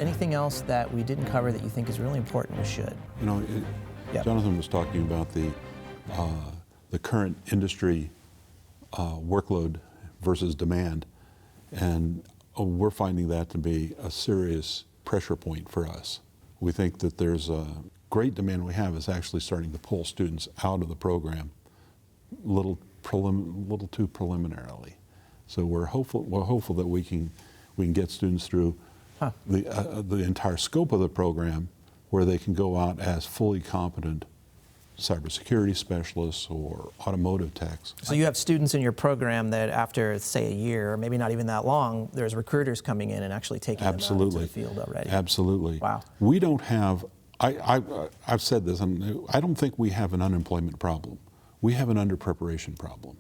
Anything else that we didn't cover that you think is really important we should? You know, Yep. Jonathan was talking about the current industry workload versus demand, and we're finding that to be a serious pressure point for us. We think that there's a great demand we have is actually starting to pull students out of the program a little too preliminarily. So we're hopeful that we can get students through the entire scope of the program, where they can go out as fully competent cybersecurity specialists or automotive techs. So you have students in your program that after, say, a year, or maybe not even that long, there's recruiters coming in and actually taking them out into the field already. Absolutely. Wow. We don't have, I've said this, and I don't think we have an unemployment problem. We have an under-preparation problem.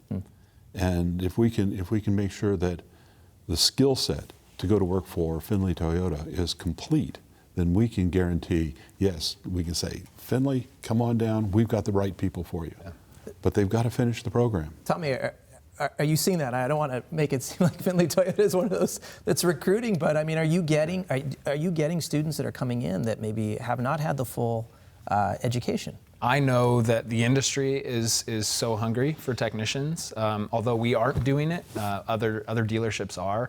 And if we can make sure that the skill set to go to work for Findlay Toyota is complete, then we can guarantee, yes, we can say, Findlay, come on down, we've got the right people for you. Yeah. But they've got to finish the program. Tell me, are you seeing that? I don't want to make it seem like Findlay Toyota is one of those that's recruiting, but I mean, are you getting students that are coming in that maybe have not had the full education? I know that the industry is so hungry for technicians. Although we aren't doing it, other dealerships are.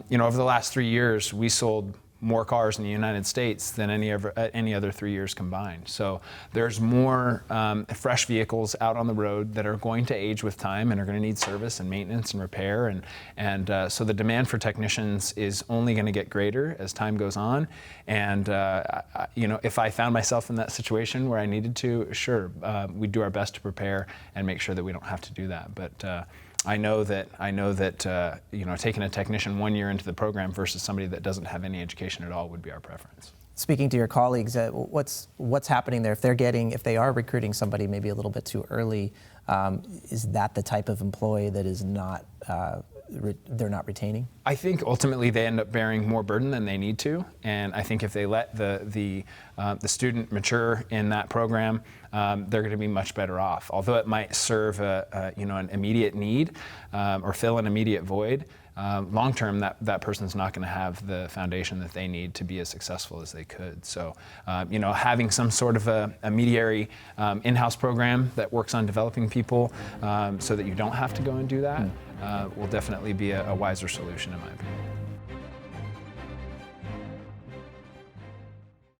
You know, over the last 3 years, we sold more cars in the United States than any other 3 years combined. So there's more fresh vehicles out on the road that are going to age with time and are going to need service and maintenance and repair, and so the demand for technicians is only going to get greater as time goes on. And you know, if I found myself in that situation where I needed to, sure, we'd do our best to prepare and make sure that we don't have to do that. But I know that you know, taking a technician 1 year into the program versus somebody that doesn't have any education at all would be our preference. Speaking to your colleagues, what's happening there? If they are recruiting somebody maybe a little bit too early, is that the type of employee that is not they're not retaining? I think ultimately they end up bearing more burden than they need to, and I think if they let the student mature in that program, they're going to be much better off. Although it might serve you know, an immediate need or fill an immediate void, long term that person's not going to have the foundation that they need to be as successful as they could. So you know, having some sort of a mediary in-house program that works on developing people so that you don't have to go and do that will definitely be a wiser solution, in my opinion.